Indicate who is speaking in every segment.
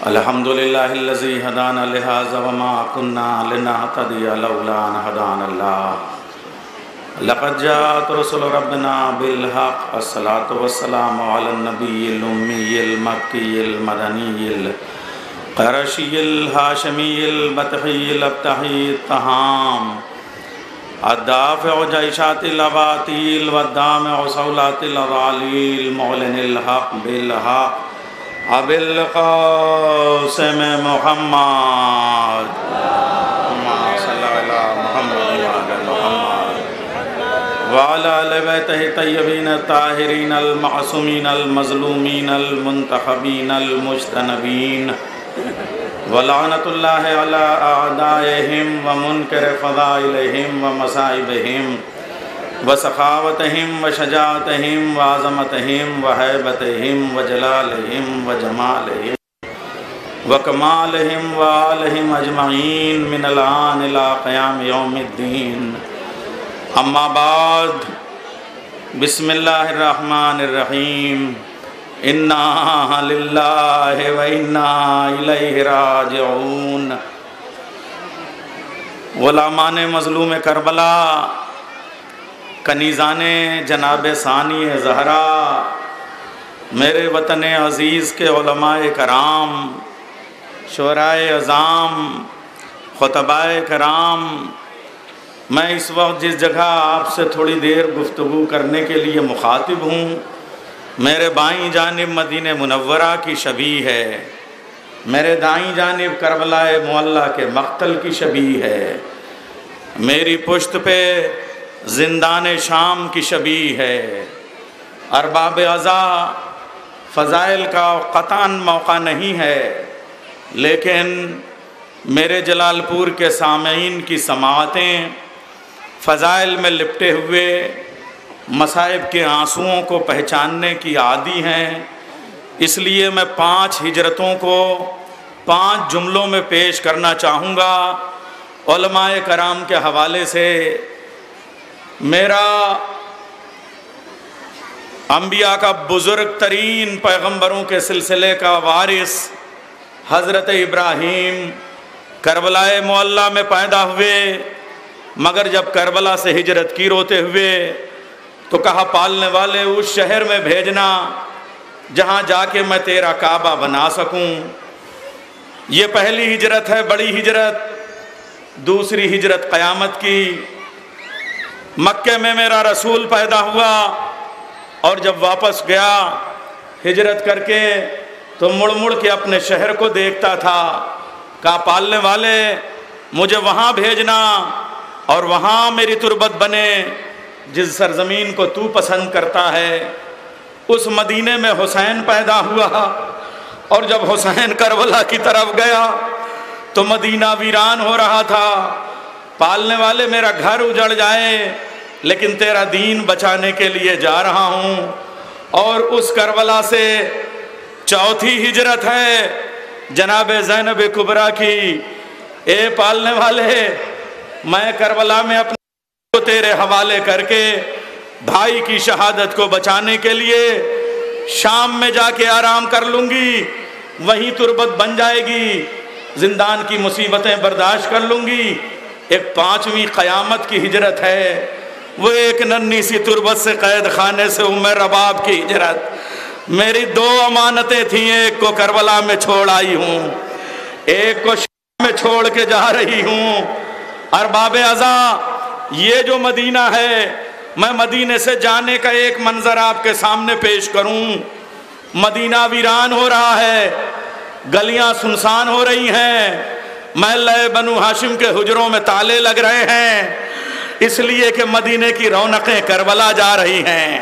Speaker 1: الحمدللہ الذی ہدانا لہذا وما كنا لنہتدی لولا ان ہدانا اللہ لقد جاءت رسل ربنا بالحق الصلاة والسلام علی النبی الامی المکی المدنی القرشی الہاشمی البطحی الابتحی التہام الدافع جیشات الاباطیل والدامع صولات الاضالیل المعلن الحق بالحق ابو القاسم محمد صلی اللہ علی محمد وعلی آل بیتہ الطیبین الطاہرین المعصومین المظلومین المنتخبین المجتنبین ولعنۃ اللہ علی اعدائہم ومنکر فضائلہم ومصائبہم وسخاوتہم وشجاعتہم وعظمتہم وہیبتہم وجلالہم وجمالہم وکمالہم وآلہم اجمعین من الآن الى قیام یوم الدین اما بعد بسم اللہ الرحمن الرحیم انا للہ و انا الیہ راجعون غلامان مظلوم کربلا، کنیزان جناب ثانی زہرا، میرے وطن عزیز کے علماء کرام، شعراء عظام، خطباء کرام، میں اس وقت جس جگہ آپ سے تھوڑی دیر گفتگو کرنے کے لیے مخاطب ہوں، میرے بائیں جانب مدینہ منورہ کی شبیہ ہے، میرے دائیں جانب کربلا معلیٰ کے مقتل کی شبیہ ہے، میری پشت پہ زندان شام کی شبیہ ہے۔ ارباب عزا فضائل کا قطعاً موقع نہیں ہے، لیکن میرے جلال پور کے سامعین کی سماعتیں فضائل میں لپٹے ہوئے مصائب کے آنسوؤں کو پہچاننے کی عادی ہیں، اس لیے میں 5 ہجرتوں کو 5 جملوں میں پیش کرنا چاہوں گا علماء کرام کے حوالے سے۔ میرا انبیاء کا بزرگ ترین پیغمبروں کے سلسلے کا وارث حضرت ابراہیم کربلا معلیٰ میں پیدا ہوئے، مگر جب کربلا سے ہجرت کی روتے ہوئے تو کہا پالنے والے اس شہر میں بھیجنا جہاں جا کے میں تیرا کعبہ بنا سکوں۔ یہ پہلی ہجرت ہے، بڑی ہجرت۔ دوسری ہجرت قیامت کی۔ مکے میں میرا رسول پیدا ہوا اور جب واپس گیا ہجرت کر کے تو مڑ مڑ کے اپنے شہر کو دیکھتا تھا۔ کہا پالنے والے مجھے وہاں بھیجنا اور وہاں میری تربت بنے جس سرزمین کو تو پسند کرتا ہے۔ اس مدینے میں حسین پیدا ہوا اور جب حسین کربلا کی طرف گیا تو مدینہ ویران ہو رہا تھا۔ پالنے والے میرا گھر اجڑ جائے لیکن تیرا دین بچانے کے لیے جا رہا ہوں۔ اور اس کربلا سے چوتھی ہجرت ہے جناب زینب کبریٰ کی۔ اے پالنے والے میں کربلا میں اپنے کو تیرے حوالے کر کے بھائی کی شہادت کو بچانے کے لیے شام میں جا کے آرام کر لوں گی، وہیں تربت بن جائے گی، زندان کی مصیبتیں برداشت کر لوں گی۔ ایک 5ویں قیامت کی ہجرت ہے، وہ ایک ننھی سی تربت سے قید خانے سے رباب کی ہجرت۔ میری 2 امانتیں تھیں، ایک کو کربلا میں چھوڑ آئی ہوں، ایک کو شام میں چھوڑ کے جا رہی ہوں۔ ارباب عزا یہ جو مدینہ ہے، میں مدینے سے جانے کا ایک منظر آپ کے سامنے پیش کروں۔ مدینہ ویران ہو رہا ہے، گلیاں سنسان ہو رہی ہیں، محلہ بنو ہاشم کے حجروں میں تالے لگ رہے ہیں، اس لیے کہ مدینے کی رونقیں کربلا جا رہی ہیں۔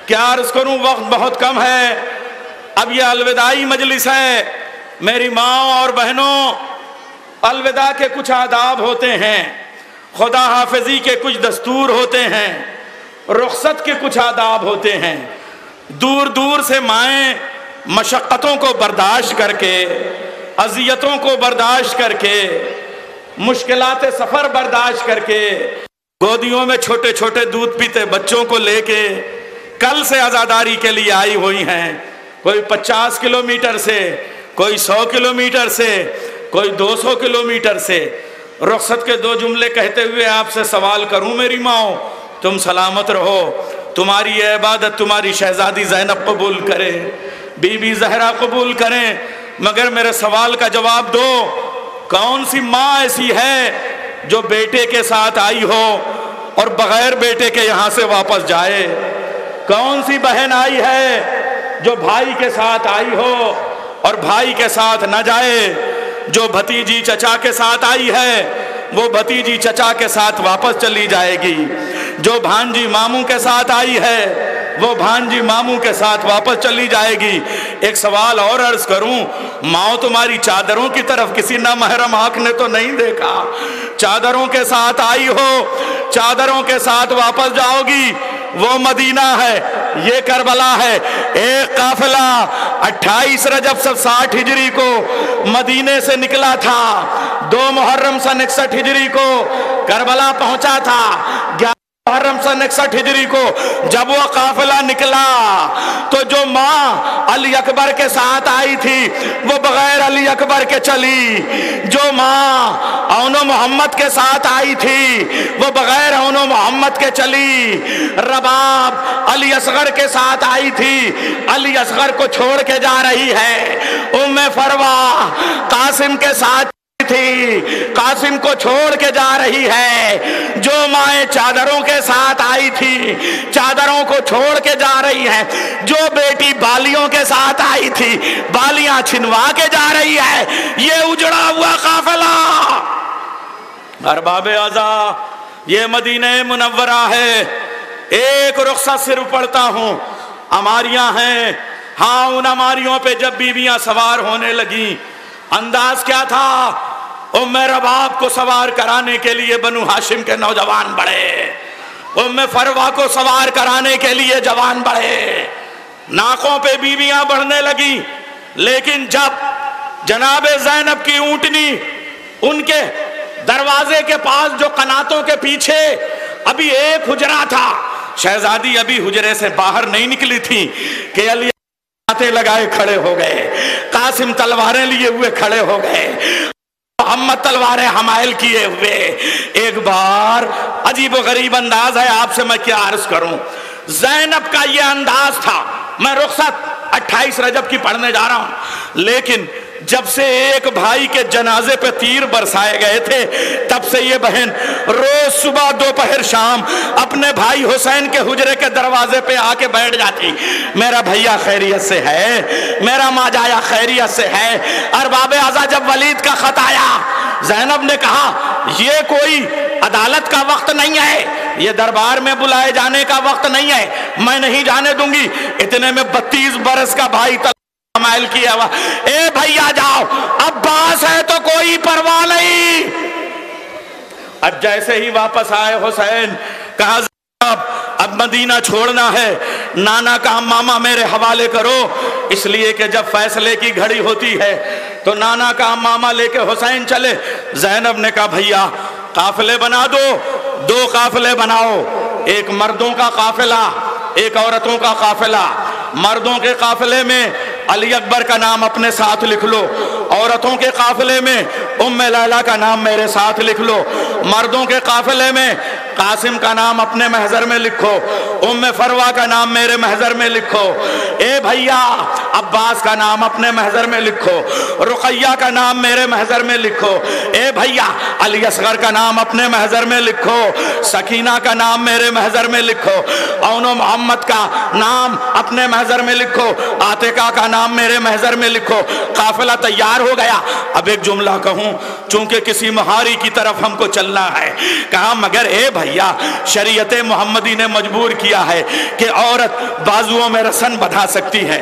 Speaker 1: کیا عرض کروں، وقت بہت کم ہے۔ اب یہ الوداعی مجلس ہے۔ میری ماں اور بہنوں، الوداع کے کچھ آداب ہوتے ہیں، خدا حافظی کے کچھ دستور ہوتے ہیں، رخصت کے کچھ آداب ہوتے ہیں۔ دور دور سے مائیں مشقتوں کو برداشت کر کے، اذیتوں کو برداشت کر کے، مشکلات سفر برداشت کر کے، گودیوں میں چھوٹے چھوٹے دودھ پیتے بچوں کو لے کے کل سے عزاداری کے لیے آئی ہوئی ہیں۔ کوئی 50 کلومیٹر سے، کوئی 100 کلومیٹر سے، کوئی 200 کلومیٹر سے۔ رخصت کے 2 جملے کہتے ہوئے آپ سے سوال کروں میری ماں، تم سلامت رہو، تمہاری یہ عبادت تمہاری شہزادی زینب قبول کرے، بی بی زہرا قبول کریں، مگر میرے سوال کا جواب دو، کون سی ماں ایسی ہے جو بیٹے کے ساتھ آئی ہو اور بغیر بیٹے کے یہاں سے واپس جائے؟ کون سی بہن آئی ہے جو بھائی کے ساتھ آئی ہو اور بھائی کے ساتھ نہ جائے؟ جو بھتیجی چچا کے ساتھ آئی ہے وہ بھتیجی چچا کے ساتھ واپس چلی جائے گی، جو بھانجی ماموں کے ساتھ آئی ہے وہ بھانجی ماموں کے ساتھ واپس چلی جائے گی۔ ایک سوال اور عرض کروں، ماں تمہاری چادروں کی طرف کسی نامحرم آنکھ نے تو نہیں دیکھا؟ چادروں کے ساتھ آئی ہو، چادروں کے ساتھ واپس جاؤ گی، وہ مدینہ ہے، یہ کربلا ہے۔ ایک قافلہ 28 رجب 60 ہجری کو مدینے سے نکلا تھا، 2 محرم 61 ہجری کو کربلا پہنچا تھا، 11 محرم 61 ہجری کو جب وہ قافلہ نکلا تو جو ماں علی اکبر کے ساتھ آئی تھی وہ بغیر علی اکبر کے چلی، جو ماں اون و محمد کے ساتھ آئی تھی وہ بغیر اون و محمد کے چلی، رباب علی اصغر کے ساتھ آئی تھی، علی اصغر کو چھوڑ کے جا رہی ہے، ام فروا قاسم کے ساتھ تھی، قاسم کو چھوڑ کے جا رہی ہے، جو مائیں چادروں کے ساتھ آئی تھی چادروں کو چھوڑ کے جا رہی ہے، جو بیٹی بالیوں کے ساتھ آئی تھی بالیاں چھنوا کے جا رہی ہے، یہ اجڑا ہوا قافلہ۔ ارباب اعضا، یہ مدینہ منورہ ہے، ایک رخصت صرف پڑھتا ہوں، اماریاں ہیں، ہاں ان اماریوں پہ جب بیویاں سوار ہونے لگیں انداز کیا تھا؟ ام رباب کو سوار کرانے کے لیے بنو ہاشم کے نوجوان بڑھے، ام فروا کو سوار کرانے کے لیے جوان بڑھے، ناکوں پہ بیویاں بڑھنے لگی، لیکن جب جناب زینب کی اونٹنی ان کے دروازے کے پاس جو قناتوں کے پیچھے ابھی ایک حجرہ تھا، شہزادی ابھی حجرے سے باہر نہیں نکلی تھی کہ علی لگائے کھڑے ہو گئے، قاسم تلواریں لیے ہوئے کھڑے ہو گئے، محمد تلواریں حمائل کیے ہوئے۔ ایک بار عجیب و غریب انداز ہے، آپ سے میں کیا عرض کروں، زینب کا یہ انداز تھا۔ میں رخصت 28 رجب کی پڑھنے جا رہا ہوں، لیکن جب سے ایک بھائی کے جنازے پہ تیر برسائے گئے تھے تب سے یہ بہن روز صبح دوپہر شام اپنے بھائی حسین کے حجرے کے دروازے پہ آ کے بیٹھ جاتی، میرا بھیا خیریت سے ہے، میرا ماں جایا خیریت سے ہے۔ ارباب اعضا، جب ولید کا خط آیا زینب نے کہا یہ کوئی عدالت کا وقت نہیں ہے، یہ دربار میں بلائے جانے کا وقت نہیں ہے، میں نہیں جانے دوں گی۔ اتنے میں 32 برس کا بھائی حمائل کیا ہوا، اے بھیا جاؤ، عباس ہے تو کوئی پرواہ نہیں۔ اب جیسے ہی واپس آئے حسین، کہا اب مدینہ چھوڑنا ہے، نانا کا ماما میرے حوالے کرو، اس لیے کہ جب فیصلے کی گھڑی ہوتی ہے تو نانا کا ماما لے کے حسین چلے۔ زینب نے کہا بھیا قافلے بنا دو، 2 قافلے بناؤ، ایک مردوں کا قافلہ ایک عورتوں کا قافلہ۔ مردوں کے قافلے میں علی اکبر کا نام اپنے ساتھ لکھ لو، عورتوں کے قافلے میں ام لیلا کا نام میرے ساتھ لکھ لو، مردوں کے قافلے میں قاسم کا نام اپنے محضر میں لکھو، ام فروا کا نام میرے محضر میں لکھو، اے بھیا عباس کا نام اپنے محضر میں لکھو، رقیہ کا نام میرے محضر میں لکھو، اے بھیا علی اصغر کا نام اپنے محضر میں لکھو، سکینہ کا نام میرے محضر میں لکھو، اون و محمد کا نام اپنے محضر میں لکھو، عاتقہ کا نام میرے محضر میں لکھو۔ قافلہ تیار ہو گیا۔ اب ایک جملہ کہوں چونکہ کسی مہاری کی طرف ہم کو چلنا ہے، کہا مگر اے بھیا شریعت محمدی نے مجبور کیا ہے کہ عورت بازوؤں میں رسن بدھا سکتی ہے،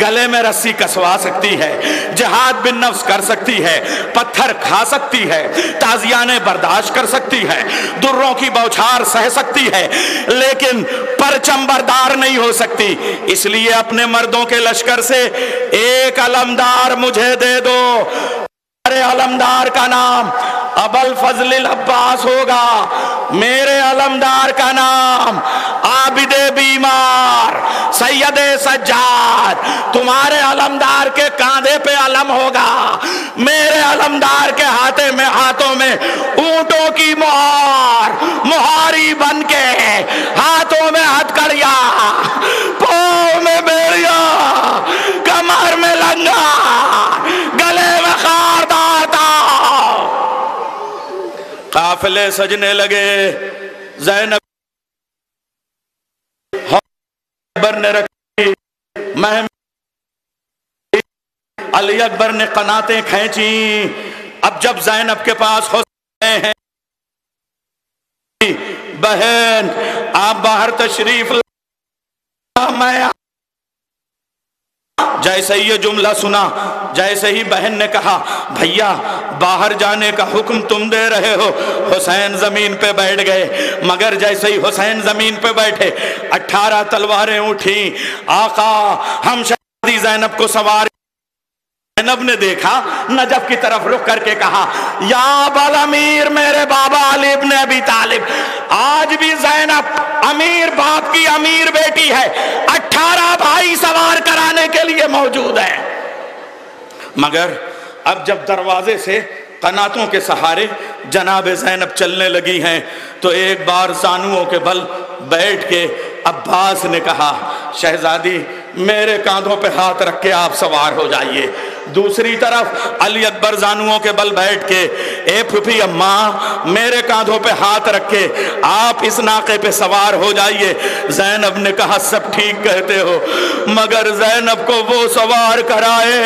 Speaker 1: گلے میں رسی کسوا سکتی ہے، جہاد بن نفس کر سکتی ہے، پتھر کھا سکتی ہے، تازیانے برداشت کر سکتی ہے، دروں کی بوچھار سہ سکتی ہے، لیکن پرچم بردار نہیں ہو سکتی۔ اس لیے اپنے مردوں کے لشکر سے ایک علمدار مجھے دے دو، میرے علمدار کا نام ابوالفضل العباس ہوگا، میرے علمدار کا نام عابد بیمار سید سجاد، تمہارے علمدار کے کاندھے پہ علم ختم ہوگا۔ میرے علمدار کے ہاتھوں میں اونٹوں کی مہاری بن کے، ہاتھوں میں ہتھکڑیاں، پاؤں میں بیڑیا، کمر میں لنگا، گلے میں خاردار تھا۔ قافلے سجنے لگے، زینب اکبر نے رکھی، علی اکبر نے قناتیں کھینچیں۔ اب جب زینب کے پاس حسین ہیں، بہن آپ باہر تشریف لا، میں جیسے ہی یہ جملہ سنا، جیسے ہی بہن نے کہا بھیا باہر جانے کا حکم تم دے رہے ہو، حسین زمین پہ بیٹھ گئے۔ مگر جیسے ہی حسین زمین پہ بیٹھے 18 تلواریں اٹھیں۔ آقا ہم شہزادی زینب کو سوار، زینب نے دیکھا، نجف کی طرف رخ کر کے کہا یا ابل امیر، میرے بابا علی ابن ابی طالب، آج بھی زینب امیر باپ کی امیر بیٹی ہے، 18 بھائی سوار کرانے کے لیے موجود ہے۔ مگر اب جب دروازے سے قناتوں کے سہارے جناب زینب چلنے لگی ہیں تو ایک بار زانوؤں کے بل بیٹھ کے عباس نے کہا شہزادی میرے کاندھوں پہ ہاتھ رکھ کے آپ سوار ہو جائیے۔ دوسری طرف علی اکبر زانوؤں کے بل بیٹھ کے اے پھپھی اماں میرے کاندھوں پہ ہاتھ رکھ کے آپ اس ناقے پہ سوار ہو جائیے۔ زینب نے کہا سب ٹھیک کہتے ہو، مگر زینب کو وہ سوار کرائے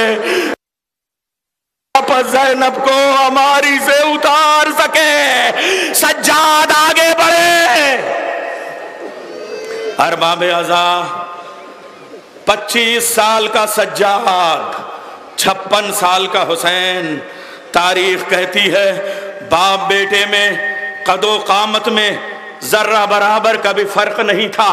Speaker 1: زینب کو ہماری سے اتار سکے۔ سجاد آگے بڑھے، ارباب عزا 25 سال کا سجاد، 56 سال کا حسین۔ تاریخ کہتی ہے باپ بیٹے میں قد و قامت میں ذرہ برابر کا بھی فرق نہیں تھا۔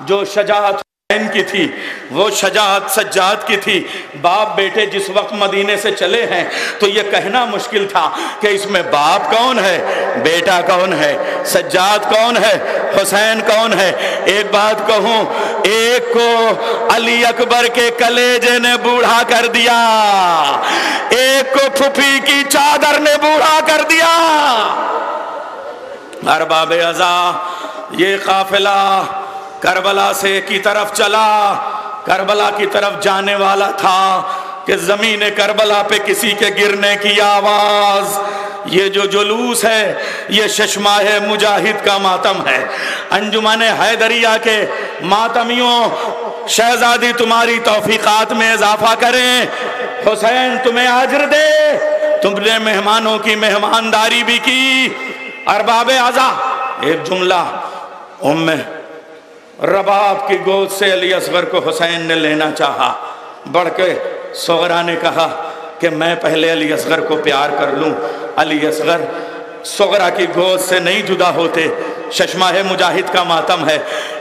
Speaker 1: جو شجاعت حسین کی تھی وہ شجاعت سجاد کی تھی۔ باپ بیٹے جس وقت مدینے سے چلے ہیں تو یہ کہنا مشکل تھا کہ اس میں باپ کون ہے، بیٹا کون ہے، سجاد کون ہے، حسین کون ہے۔ ایک بات کہوں، ایک کو علی اکبر کے کلیجے نے بوڑھا کر دیا، ایک کو پھپھی کی چادر نے بوڑھا کر دیا۔ ارباب عزا یہ قافلہ کربلا سے کی طرف چلا، کربلا کی طرف جانے والا تھا کہ زمین کربلا پہ کسی کے گرنے کی آواز۔ یہ جو جلوس ہے یہ ششماہ مجاہد کا ماتم ہے۔ انجمن حیدریہ کے ماتمیوں، شہزادی تمہاری توفیقات میں اضافہ کریں، حسین تمہیں اجر دے، تم نے مہمانوں کی مہمانداری بھی کی۔ ارباب عزا ایک جملہ، ام رباب کی گود سے علی اصغر کو حسین نے لینا چاہا، بڑھ کے صغرا نے کہا کہ میں پہلے علی اصغر کو پیار کر لوں۔ علی اصغر صغرا کی گود سے نہیں جدا ہوتے، ششماہ مجاہد کا ماتم ہے۔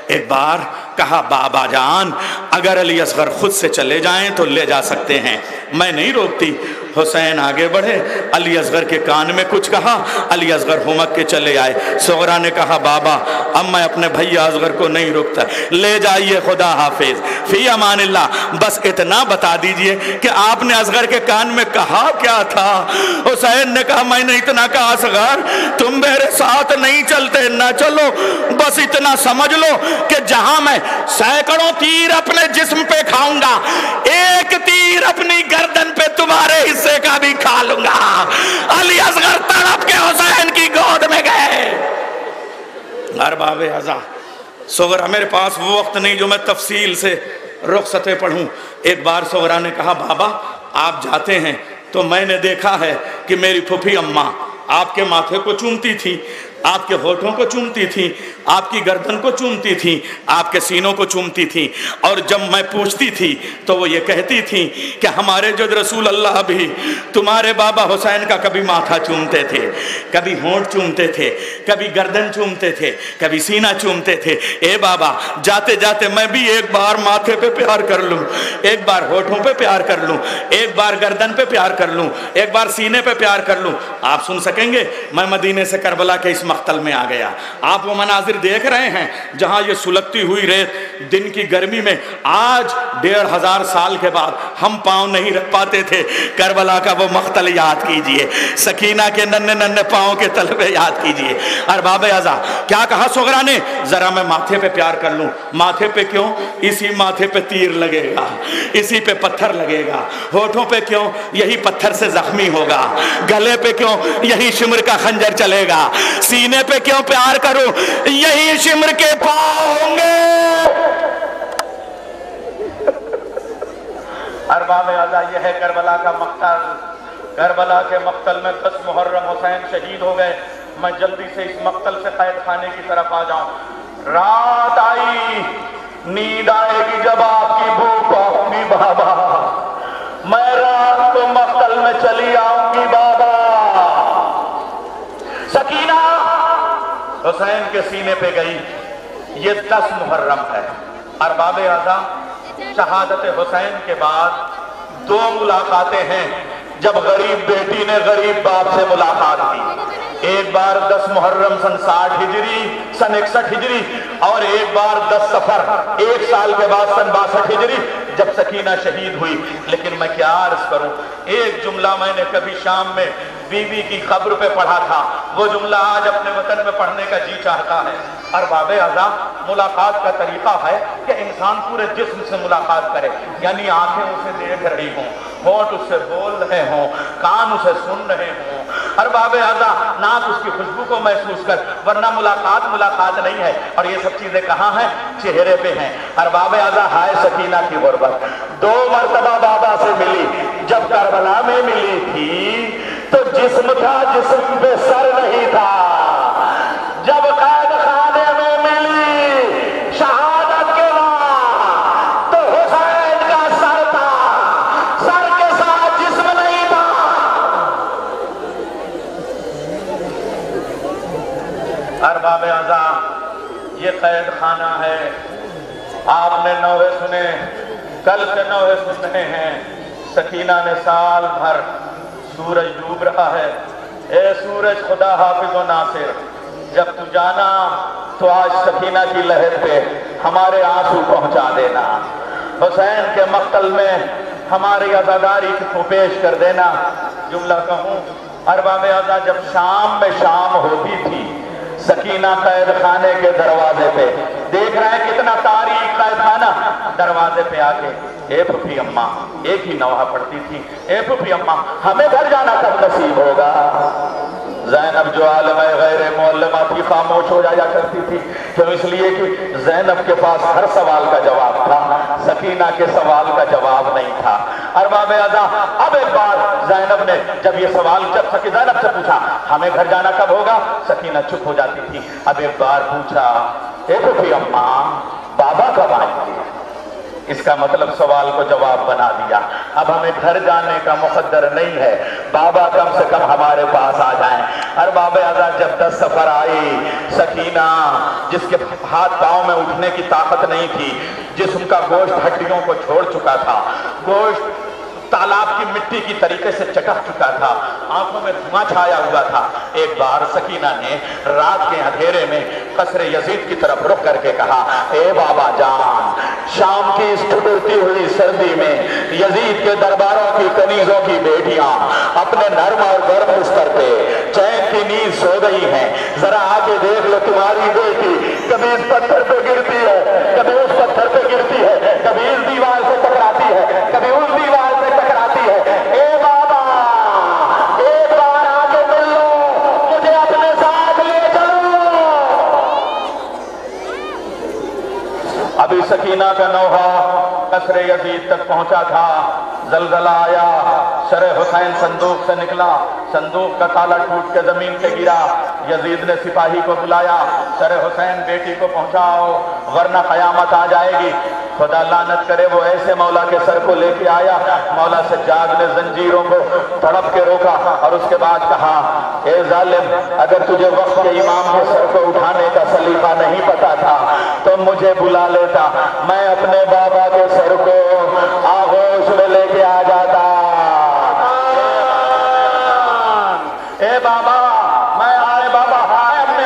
Speaker 1: ایک بار کہا بابا جان اگر علی اصغر خود سے چلے جائیں تو لے جا سکتے ہیں، میں نہیں روکتی۔ حسین آگے بڑھے، علی اصغر کے کان میں کچھ کہا، علی اصغر ہمک کے چلے آئے۔ صغرا نے کہا بابا اب میں اپنے بھیا اصغر کو نہیں روکتا، لے جائیے، خدا حافظ، فی امان اللہ۔ بس اتنا بتا دیجئے کہ آپ نے اصغر کے کان میں کہا کیا تھا؟ حسین نے کہا میں نے اتنا کہا اصغر تم میرے ساتھ نہیں چلتے، نہ چلو، بس اتنا سمجھ لو کہ جہاں میں سینکڑوں تیر اپنے جسم پہ کھاؤں گا، ایک تیر اپنی گردن پہ تمہارے حصے کا بھی کھا لوں گا۔ علی اصغر تڑپ کے حسین کی گود میں گئے۔ ارباب عزا صغرا میرے پاس وہ وقت نہیں جو میں تفصیل سے رخصتیں پڑھوں۔ ایک بار صغرا نے کہا بابا آپ جاتے ہیں تو میں نے دیکھا ہے کہ میری پھوپھی اماں آپ کے ماتھے کو چومتی تھی، آپ کے ہونٹوں کو چومتی تھی، آپ کی گردن کو چومتی تھی، آپ کے سینوں کو چومتی تھی، اور جب میں پوچھتی تھی تو وہ یہ کہتی تھی کہ ہمارے جد رسول اللہ بھی تمہارے بابا حسین کا کبھی ماتھا چومتے تھے، کبھی ہونٹ چومتے تھے، کبھی گردن چومتے تھے، کبھی سینہ چومتے تھے۔ اے بابا جاتے جاتے میں بھی ایک بار ماتھے پہ پیار کر لوں، ایک بار ہونٹوں پہ پیار کر لوں، ایک بار گردن پہ پیار کر لوں، ایک بار سینے پہ پیار کر لوں۔ آپ سن سکیں گے میں مدینے سے کربلا کے اس مقتل میں آ گیا۔ آپ وہ مناظر دیکھ رہے ہیں جہاں یہ سلگتی ہوئی ریت دن کی گرمی میں آج 1500 سال کے بعد ہم پاؤں نہیں رکھ پاتے تھے، کربلا کا وہ مقتل یاد کیجئے، سکینہ کے ننھے ننھے پاؤں کے تلوے یاد کیجئے۔ ارباب اعضاء کیا کہا سغرا نے؟ ذرا میں ماتھے پہ پیار کر لوں۔ ماتھے پہ کیوں؟ اسی ماتھے پہ تیر لگے گا، اسی پہ پتھر لگے گا۔ ہونٹوں پہ کیوں؟ یہی پتھر سے زخمی ہوگا۔ گلے پہ کیوں؟ یہی شمر کا خنجر چلے گا۔ سینے پہ کیوں پیار کروں؟ یہی شمر کے پاؤں ہوں گے۔ ارباب اعضاء یہ ہے کربلا کا مقتل۔ کربلا کے مقتل میں 10 محرم حسین شہید ہو گئے۔ میں جلدی سے اس مقتل سے قید خانے کی طرف آ جاؤں۔ رات آئی، نیند آئے گی جب آپ کی بھوک پاؤں گی بابا، میں رات کو مقتل میں چلی آؤں گی بابا۔ سکینہ حسین کے سینے پہ گئی، یہ 10 محرم ہے۔ ارباب اعضاء شہادت حسین کے بعد 2 ملاقاتیں ہیں جب غریب بیٹی نے غریب باپ سے ملاقات کی۔ ایک بار 10 محرم سن 60 ہجری سن 61 ہجری، اور ایک بار 10 صفر 1 سال کے بعد سن 62 ہجری جب سکینہ شہید ہوئی۔ لیکن میں کیا عرض کروں، ایک جملہ میں نے کبھی شام میں بیوی کی قبر پہ پڑھا تھا، وہ جملہ آج اپنے وطن میں پڑھنے کا جی چاہتا ہے۔ ارباب اعضاء ملاقات کا طریقہ ہے کہ انسان پورے جسم سے ملاقات کرے، یعنی آنکھیں اسے دیکھ رہی ہوں، ہونٹ اس سے بول رہے ہوں، کان اسے سن رہے ہوں، ارباب اعضاء ناک اس کی خوشبو کو محسوس کر، ورنہ ملاقات نہیں ہے۔ اور یہ سب چیزیں کہاں ہیں؟ چہرے پہ ہیں۔ ارباب اعضاء ہائے سکینہ کی غربت، 2 مرتبہ بابا سے ملی۔ جب کربلا میں ملی تھی تو جسم تھا، جسم پہ سر نہیں تھا۔ جب قید خانے میں ملی شہادت کے بعد تو حسین کا سر تھا، سر کے ساتھ جسم نہیں تھا۔ ارباب اعضاء یہ قید خانہ ہے۔ آپ نے نوحے سنے، کل سے نوحے سن رہے ہیں۔ سکینہ نے سال بھر، سورج ڈوب رہا ہے، اے سورج خدا حافظ و ناصر، جب تو جانا تو آج سکینہ کی لہر پہ ہمارے آنسو پہنچا دینا، حسین کے مقتل میں ہماری عزاداری کو پیش کر دینا۔ جملہ کہوں، ارباب اعضاء جب شام میں شام ہوتی تھی، سکینہ قید خانے کے دروازے پہ، دیکھ رہے ہیں کتنا تاریخ قید خانہ، دروازے پہ آ کے اے پھپھی اماں، ایک ہی نوحہ پڑھتی تھی، اے پھپھی اماں ہمیں گھر جانا کب نصیب ہوگا؟ زینب جو عالم غیر معلمہ تھی خاموش ہو جایا کرتی تھی، کیوں؟ اس لیے کہ زینب کے پاس ہر سوال کا جواب تھا، سکینہ کے سوال کا جواب نہیں تھا۔ ارباب اعضاء اب ایک بار زینب نے جب یہ سوال زینب سے پوچھا ہمیں گھر جانا کب ہوگا، سکینہ چپ ہو جاتی تھی۔ اب ایک بار پوچھا اے پھپھی اماں بابا کب آئیں گے؟ اس کا مطلب سوال کو جواب بنا دیا۔ اب ہمیں گھر جانے کا مقدر نہیں ہے، بابا کم سے کم ہمارے پاس آ جائیں۔ ارباب اعضاء جب 10 صفر آئی، سکینہ جس کے ہاتھ پاؤں میں اٹھنے کی طاقت نہیں تھی، جسم کا گوشت ہڈیوں کو چھوڑ چکا تھا، گوشت تالاب کی مٹی کی طریقے سے چٹک چکا تھا، آنکھوں میں دھواں چھایا ہوا تھا، ایک بار سکینہ نے رات کے اندھیرے میں قصر یزید کی طرف رخ کر کے کہا اے بابا جان، شام کی اس ٹھٹرتی ہوئی سردی میں یزید کے درباروں کی کنیزوں کی بیٹیاں اپنے نرم اور گرم بستر پہ چین کی نیند سو گئی ہیں، ذرا آگے دیکھ لو تمہاری بیٹی کبھی اس پتھر پہ گرتی ہے، کبھی اس پتھر پہ گرتی ہے، کبھی اس دیوار سے ٹکراتی ہے، کبھی اس دیوار سے ٹکراتی ہے۔ اے بابا ایک بار آگے مل لو، مجھے اپنے ساتھ لے چلو۔ ابھی سکینہ کا نوحہ قصر یزید تک پہنچا تھا، زلزلہ آیا، شرع حسین صندوق سے نکلا، صندوق کا تالا ٹوٹ کے زمین پہ گرا، یزید نے سپاہی کو بلایا، شرع حسین بیٹی کو پہنچاؤ ورنہ قیامت آ جائے گی۔ خدا لعنت کرے وہ ایسے مولا کے سر کو لے کے آیا، مولا سجاد نے زنجیروں کو تڑپ کے روکا اور اس کے بعد کہا اے ظالم، اگر تجھے وقت کے امام کے سر کو اٹھانے کا سلیقہ نہیں پتا تھا تو مجھے بلا لیتا، میں اپنے بابا کے سر کو آغوش میں لے کے آ جاتا۔ اے بابا، میں آئے بابا، ہائے اپنے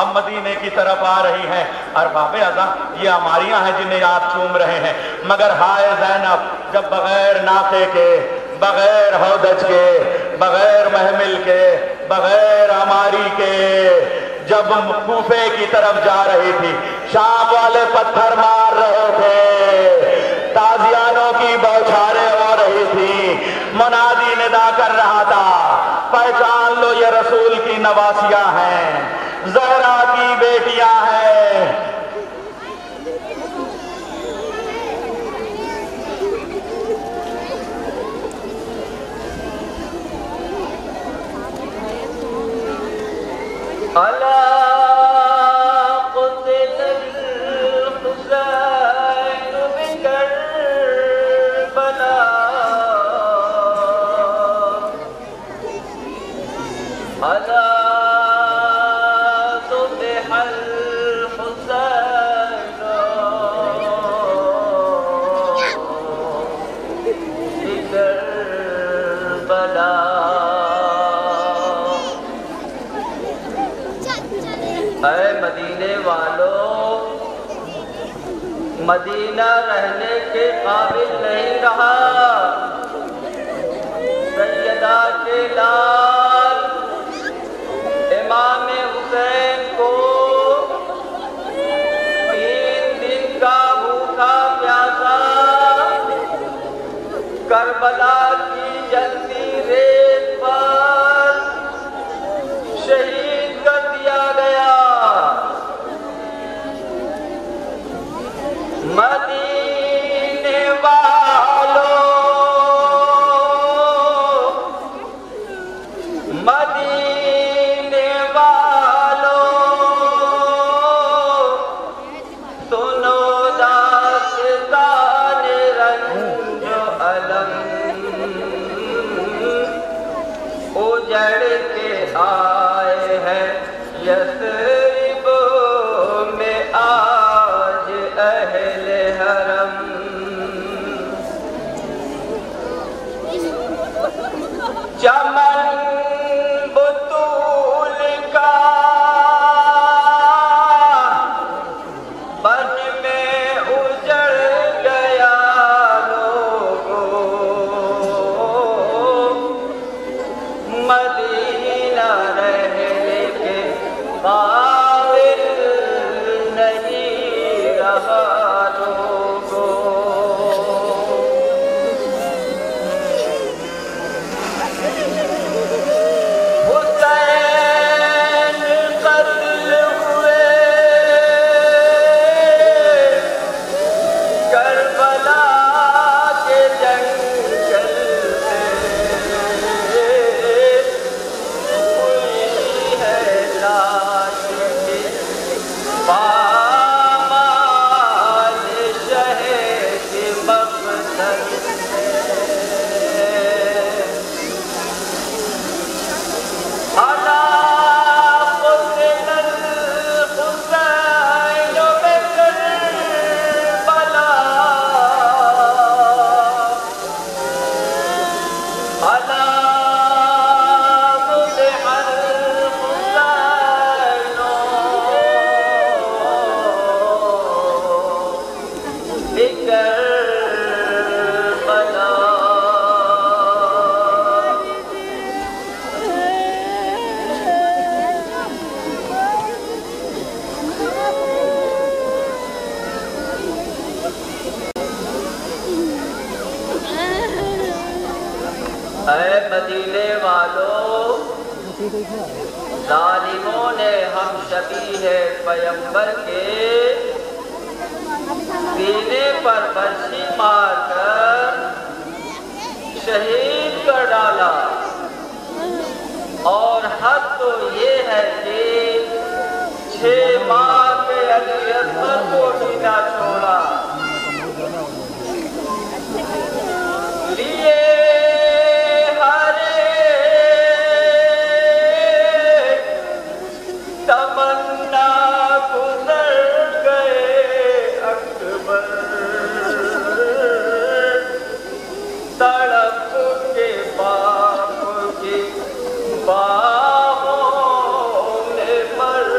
Speaker 2: اب مدینے کی طرف آ رہی ہیں۔ ارباب اعظم یہ ہماریاں ہیں جنہیں آپ چوم رہے ہیں، مگر ہائے زینب جب بغیر ناقے کے، بغیر ہودج کے، بغیر محمل کے، بغیر ہماری کے جب کوفے کی طرف جا رہی تھی، شام والے پتھر مار رہے تھے، تازیانوں کی بوچھاریں ہو رہی تھی، منادی ندا کر رہا تھا پہچان لو یہ رسول کی نواسیاں ہیں، زہرا کی بیٹیاں ہیں۔
Speaker 3: اے مدینے والوں، مدینہ رہنے کے قابل نہیں رہا۔ سیدہ کے لال امام حسین کو 3 دن کا بھوکا پیاسا کربلا کی جلتی ریت پر شہید کر دیا گیا۔ مدینے والوں، مدینے والوں، سنو داستان رنج و الم، اجڑ کے آئے ہیں یثرب میں آج اہل حرم۔ چمن بطول کا بن میں اجڑ گیا لوگوں، مدینہ رہنے کے قابل نہیں رہا لوگوں۔ حسین قتل ہوئے کربلا کے جنگل سے، ہوئی ہے لاش کی پامال شہر کی مقتل سے۔ اے مدینے والوں، ظالموں نے ہم شبیہ پیغمبر کے سینے پر برچھی مار کر شہید کر ڈالا، اور حد تو یہ ہے کہ 6 ماہ کے علی اکبر کو بھی نہ چھوڑا۔ لیے تمنا گزر گئے اکبر، تڑپ کے باپ کی باہوں میں مر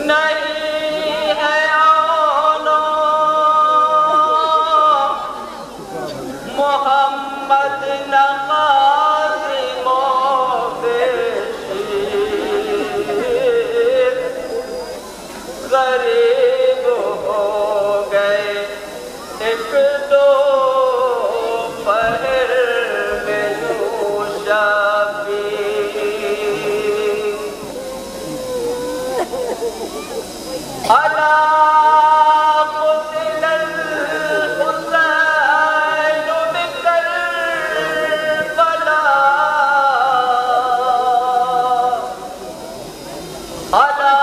Speaker 3: نہیں ہے آنا محمد نقاسم غریب ہو گئے ایک دو پہر میں نوشابی الا قتل الحسین بکربلا الا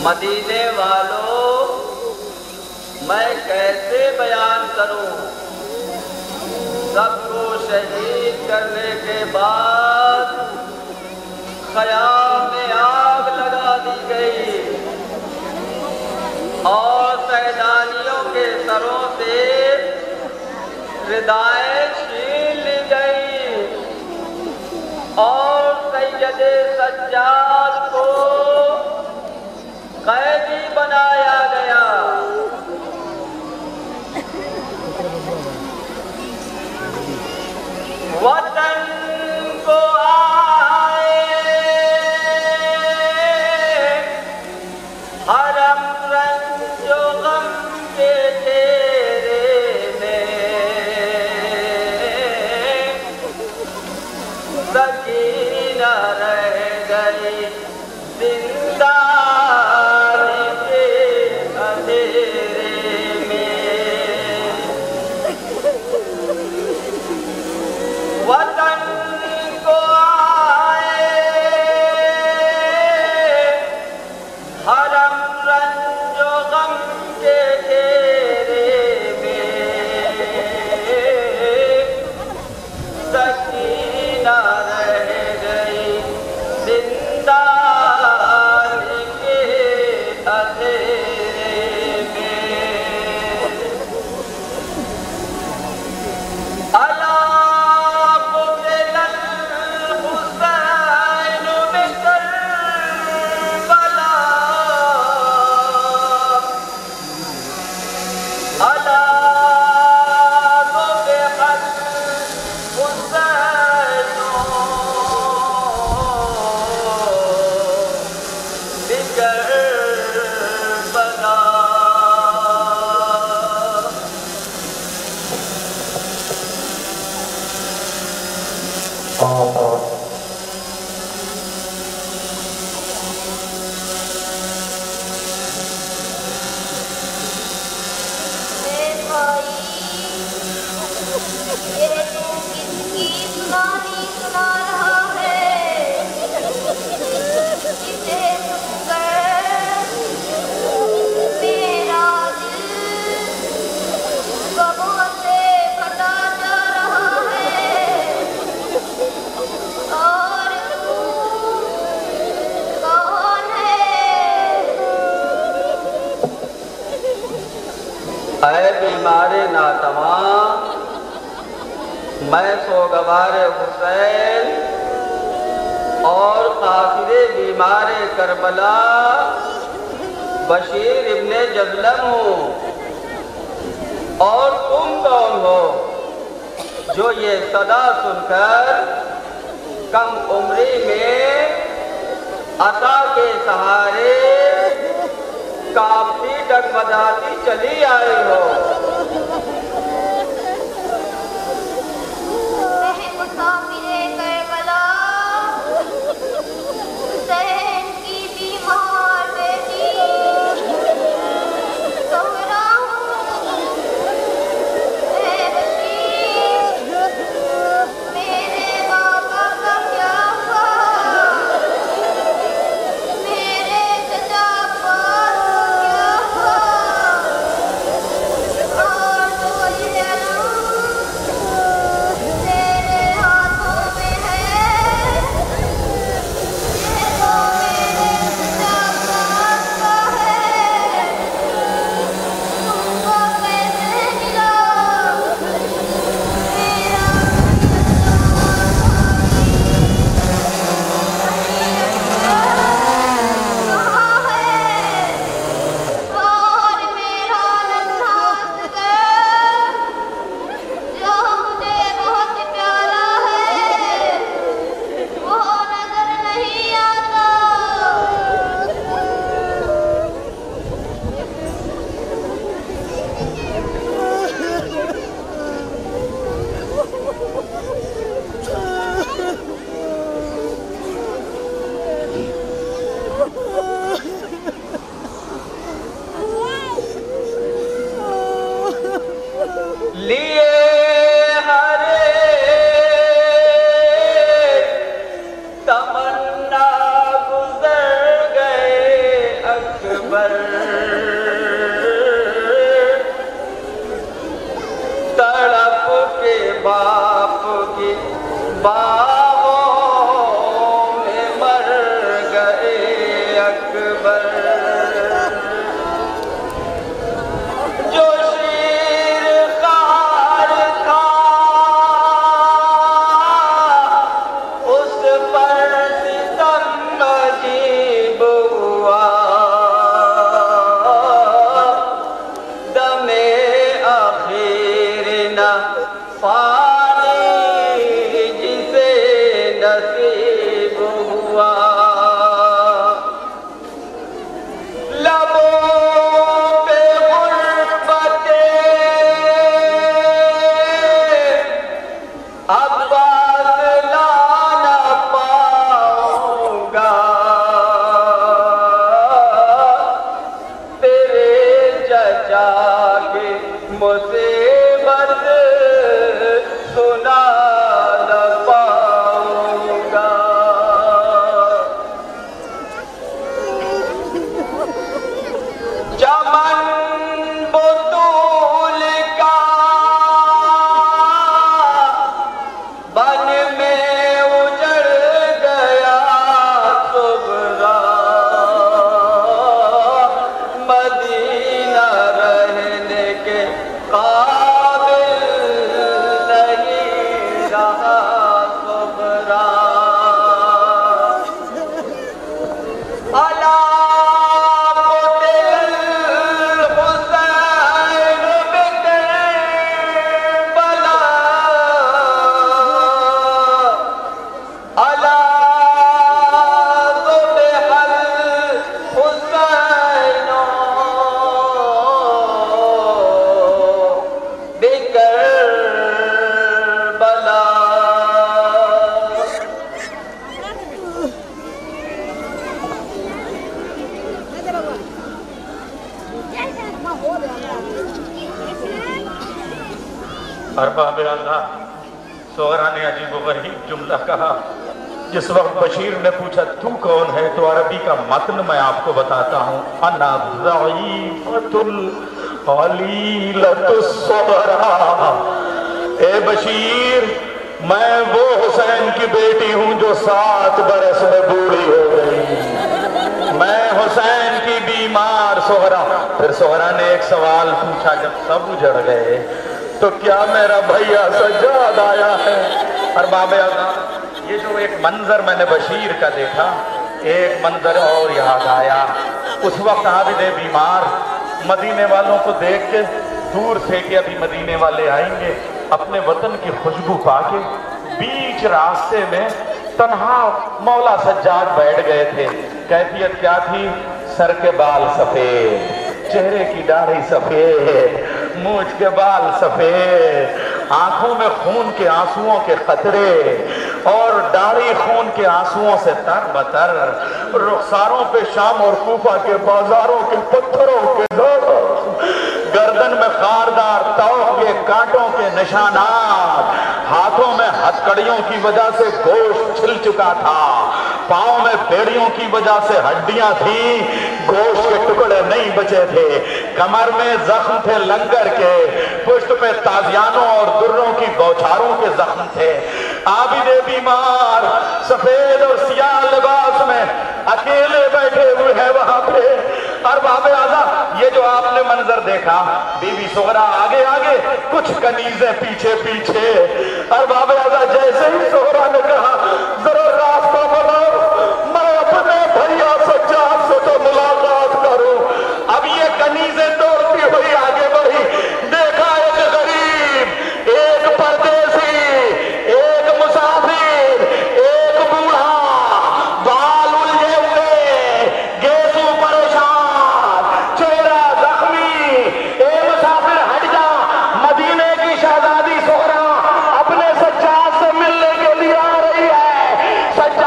Speaker 3: مدینے والوں میں کیسے بیان کروں سب کو شہید کرنے کے بعد خیام میں آگ لگا دی گئی اور سیدانیوں کے سروں سے ردائیں چھین لی گئی اور سید سجاد کو قیدی بنایا گیا وطن کو آئے حرم رنج و غم کے ڈیرے میں سکینہ رہ گئی زندہ وطن کو آئے حرم رنج و غم کے گھیرے میں سکینہ رہ گئی زندہ کے اندھیرے میں الا اے بیمار ناتواں میں سوگوار حسین اور قاصد بیمار کربلا بشیر ابن جزلم ہوں اور تم کون ہو جو یہ صدا سن کر کم عمری میں عصا کے سہارے کانپتی ڈگمگاتی چلی آئی ہو
Speaker 4: حسین کی بیمار بیٹی سہرا
Speaker 3: اکبر تڑپ کے باپ کی باہوں میں مر گئے اکبر جو شیر خار تھا اس پر ستم عجیب ہوا دم آخر نہ پانی جسے نصیب ہوا لبوں پہ غربت عباس لا نہ پاؤں گا تیرے چچا کی مصیبت سنا نہ پاؤں گا چمن بطول کا بن میں اجڑ گیا صبح مدینہ رہنے کے قابل نہیں رہا صبح الا قتل الحسین بکربلا الا ذبح الحسین بکربلا
Speaker 2: ارباب اللہ سغرا نے عجیب و غریب جملہ کہا جس وقت بشیر نے پوچھا تو کون ہے تو عربی کا متن میں آپ کو بتاتا ہوں انا ضعیفۃ قلیلۃ الصغرا اے بشیر میں وہ حسین کی بیٹی ہوں جو 7 برس میں بوڑھی ہو گئی میں حسین کی بیمار سغرا پھر سغرا نے ایک سوال پوچھا جب سب اجڑ گئے تو کیا میرا بھیا سجاد آیا ہے ارباب اللہ یہ جو ایک منظر میں نے بشیر کا دیکھا ایک منظر اور یاد آیا اس وقت عابد بیمار مدینے والوں کو دیکھ کے دور سے کہ ابھی مدینے والے آئیں گے اپنے وطن کی خوشبو پا کے بیچ راستے میں تنہا مولا سجاد بیٹھ گئے تھے کیفیت کیا تھی سر کے بال سفید چہرے کی داڑھی سفید مونچھ کے بال سفید آنکھوں میں خون کے آنسوؤں کے قطرے اور داڑھی خون کے آنسوؤں سے تر بتر رخساروں پہ شام اور کوفہ کے بازاروں کے پتھروں کے دوروں گردن میں خاردار توق کے کانٹوں کے نشانات ہاتھوں میں ہتھکڑیوں کی وجہ سے گوشت چھل چکا تھا پاؤں میں بیڑیوں کی وجہ سے ہڈیاں تھیں گوشت کے ٹکڑے نہیں بچے تھے کمر میں زخم تھے لنگر کے پشت پہ تازیانوں اور دروں کی بوچھاروں کے زخم تھے عابد بیمار سفید اور سیاہ لباس میں اکیلے بیٹھے ہوئے ہیں وہاں پہ ارباب اعلیٰ یہ جو آپ نے منظر دیکھا بی بی سغرا آگے آگے کچھ کنیزیں پیچھے پیچھے ارباب اعلیٰ جیسے ہی سغرا نے کہا ضرور راستہ بناؤ میں اپنے بھیا سجاد سے تو ملاقات کروں اب یہ کنیزیں دوڑتی ہوئی آگے بڑھی دیکھا ایک غریب ایک پردیسی ایک مسافر ایک بوڑھا بال الجھے ہوئے گیسو پریشان چہرہ زخمی اے مسافر ہٹ جا مدینے کی شہزادی سغرا اپنے سجاد سے ملنے کے لیے آ رہی ہے سجاد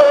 Speaker 2: 2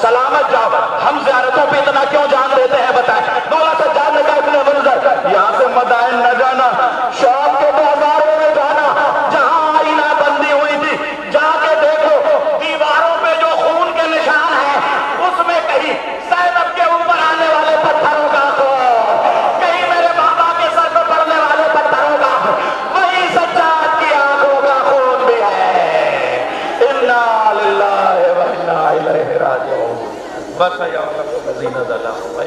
Speaker 2: سلامت جاؤ. ہم زیارتوں پہ اتنا کیوں جان دیتے ہیں بتائیں؟ مولا سجاد نے کہا ابن منظر یہاں سے مدائن نہ جانا، شام کے بازاروں میں جانا جہاں آئینہ بندی ہوئی تھی، جا کے دیکھو دیواروں پہ جو خون کے نشان ہیں اس میں کہیں زینب کے اوپر آنے والے پتھروں کا خون، کہیں میرے بابا کے سر پہ پڑنے والے پتھروں کا، وہی سجاد کی آنکھوں کا خون بھی ہے. انا للہ و انا الیہ راجعون. بس یا رب الذین ظلموا